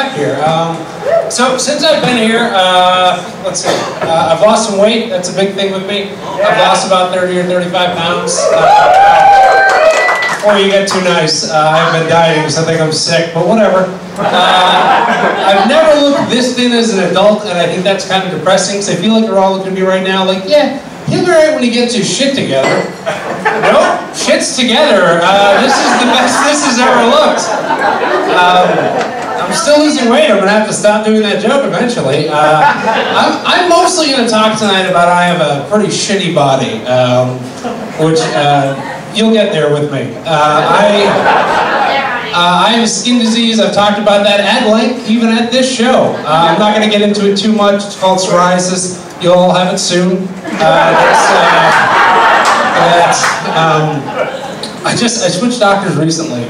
back here. So since I've been here, let's see, I've lost some weight. That's a big thing with me. I've lost about 30 or 35 pounds. Before you get too nice, I've been dieting because I think I'm sick, but whatever. I've never looked this thin as an adult, and I think that's kind of depressing, because I feel like they're all looking at me right now like, yeah, he'll be right when he gets his shit together. Nope, shit's together. This is the best this has ever looked. I'm still losing weight. I'm going to have to stop doing that joke eventually. I'm mostly going to talk tonight about I have a pretty shitty body, which you'll get there with me. I have a skin disease. I've talked about that at length, even at this show. I'm not going to get into it too much. It's called psoriasis. You'll all have it soon. I switched doctors recently.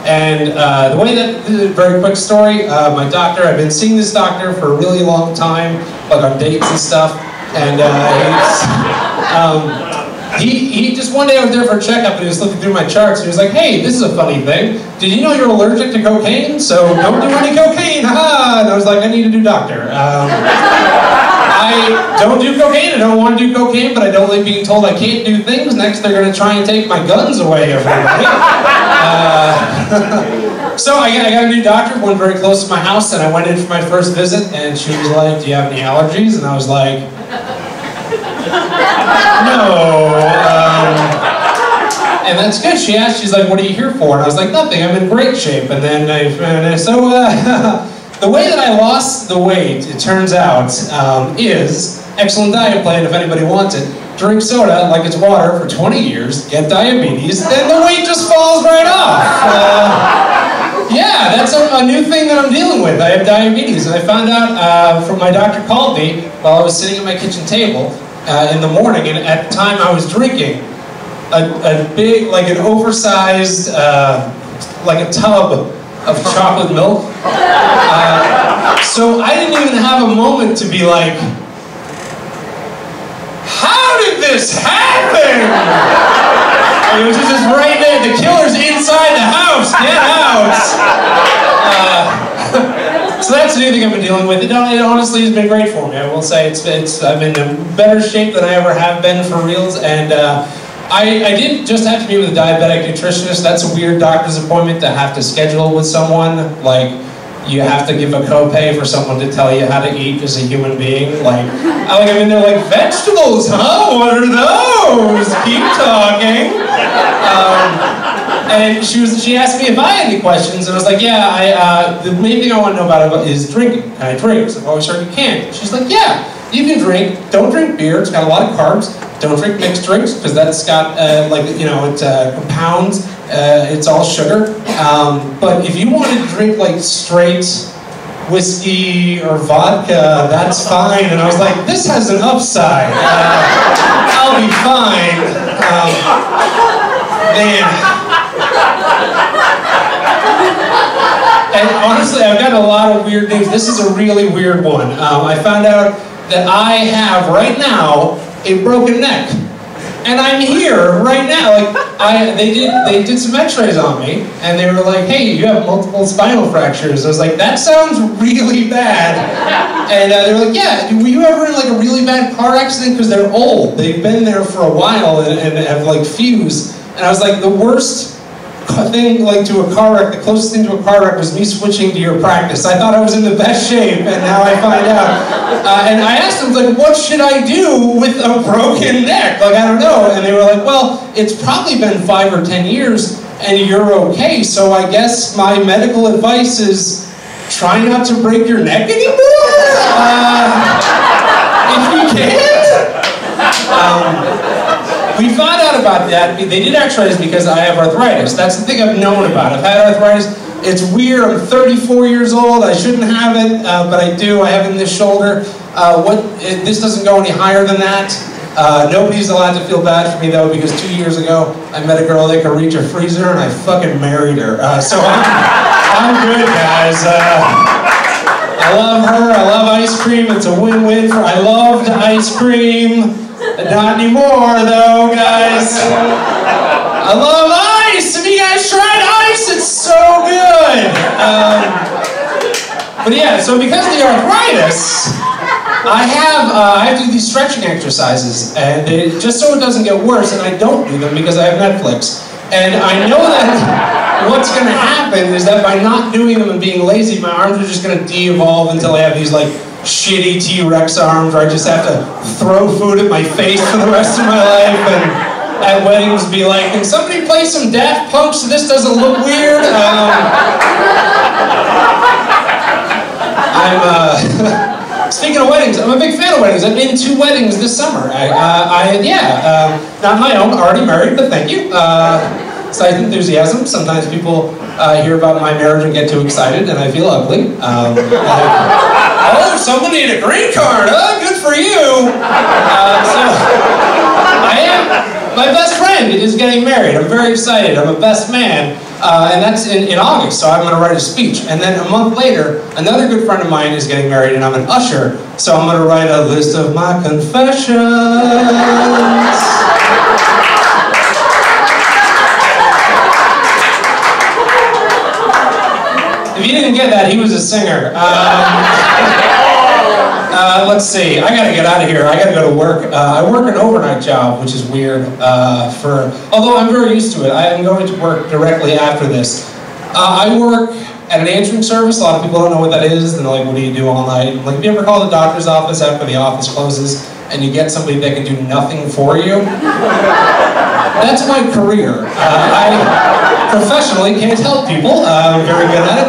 And the way that, very quick story, my doctor, I've been seeing this doctor for a really long time, like on dates and stuff, and he just one day I was there for a checkup and he was looking through my charts and he was like, hey, this is a funny thing, did you know you're allergic to cocaine? So don't do any cocaine, ha! And I was like, I need a new doctor. I don't do cocaine, I don't want to do cocaine, but I don't like being told I can't do things. Next they're going to try and take my guns away, everybody. So I got a new doctor, one very close to my house, and I went in for my first visit, and she was like, do you have any allergies? And I was like, no. And that's good. She asked, she's like, what are you here for? And I was like, nothing, I'm in great shape. And then the way that I lost the weight, it turns out, is excellent diet plan if anybody wants it. Drink soda like it's water for 20 years, get diabetes, then the weight just falls right off. Yeah, that's a new thing that I'm dealing with. I have diabetes, and I found out from my doctor called me while I was sitting at my kitchen table in the morning, and at the time I was drinking a big, like an oversized, like a tub of chocolate milk. So I didn't even have a moment to be like, how did this happen? It was just right there. The killer's inside the house. Get out. So that's the new thing I've been dealing with. It honestly has been great for me. I will say I'm in a better shape than I ever have been for reals. And I did just have to meet with a diabetic nutritionist. That's a weird doctor's appointment to have to schedule with someone. Like, you have to give a copay for someone to tell you how to eat as a human being. Like I'm in there like, vegetables, huh? What are those? Keep talking. And she asked me if I had any questions, and I was like, yeah, the main thing I want to know about it is drinking. Can I drink? So I've always heard you can't. She's like, yeah, you can drink. Don't drink beer. It's got a lot of carbs. Don't drink mixed drinks, because that's got, it compounds. It's all sugar. But if you want to drink like straight whiskey or vodka, that's fine. And I was like, this has an upside. I'll be fine. Man. And honestly, I've got a lot of weird things. This is a really weird one. I found out that I have right now a broken neck. And I'm here right now. Like they did some x-rays on me, and they were like, hey, you have multiple spinal fractures. I was like, that sounds really bad. And they were like, yeah, were you ever in like a really bad car accident? Because they're old. They've been there for a while and have like fused. And I was like, the worst thing like to a car wreck, the closest thing to a car wreck was me switching to your practice. I thought I was in the best shape, and now I find out. And I asked them, like, what should I do with a broken neck? Like, I don't know. And they were like, well, it's probably been 5 or 10 years, and you're okay. So I guess my medical advice is try not to break your neck anymore, if you can. We found out about that. They did x-rays because I have arthritis. That's the thing I've known about. I've had arthritis. It's weird. I'm 34 years old. I shouldn't have it, but I do. I have it in this shoulder. This doesn't go any higher than that. Nobody's allowed to feel bad for me, though, because 2 years ago, I met a girl that could reach a freezer, and I fucking married her. So I'm good, guys. I love her. I love ice cream. It's a win-win for... I loved ice cream. Not anymore, though, guys. I love ice! Have you guys tried ice? It's so good! But yeah, so because of the arthritis, I have to do these stretching exercises, and just so it doesn't get worse, and I don't do them because I have Netflix. And I know that what's going to happen is that by not doing them and being lazy, my arms are just going to de-evolve until I have these like shitty T-Rex arms where I just have to throw food at my face for the rest of my life, and at weddings be like, can somebody play some Daft Punk so this doesn't look weird? Speaking of weddings, I'm a big fan of weddings. I've been to weddings this summer. Not my own, already married, but thank you. Slight enthusiasm. Sometimes people hear about my marriage and get too excited, and I feel ugly. Oh, someone need a green card. Oh, good for you. My best friend is getting married. I'm very excited. I'm a best man. And that's in August, so I'm going to write a speech. And then a month later, another good friend of mine is getting married, and I'm an usher, so I'm going to write a list of my confessions. If you didn't get that, he was a singer. Let's see, I gotta get out of here. I gotta go to work. I work an overnight job, which is weird, although I'm very used to it. I am going to work directly after this. I work at an answering service. A lot of people don't know what that is, and they're like, what do you do all night? Like, have you ever called the doctor's office after the office closes, and you get somebody that can do nothing for you? That's my career. I professionally can't help people. I'm very good at it.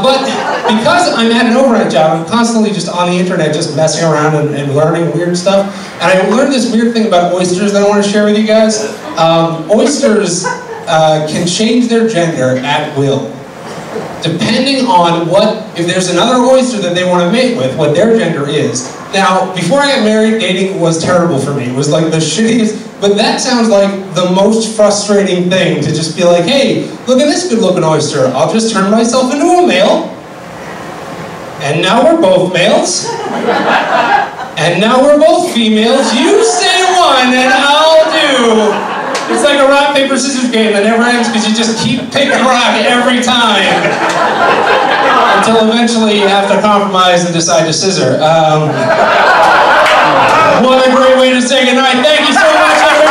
But because I'm at an overnight job, I'm constantly just on the internet just messing around and learning weird stuff. And I learned this weird thing about oysters that I want to share with you guys. Oysters can change their gender at will, depending on if there's another oyster that they want to mate with, what their gender is. Now, before I got married, dating was terrible for me. It was like the shittiest, but that sounds like the most frustrating thing, to just be like, hey, look at this good-looking oyster. I'll just turn myself into a male. And now we're both males. And now we're both females. You say one, and I'll do. It's like a rock, paper, scissors game that never ends because you just keep picking rock every time. Until eventually you have to compromise and decide to scissor. What a great way to say goodnight. Thank you so much, everyone.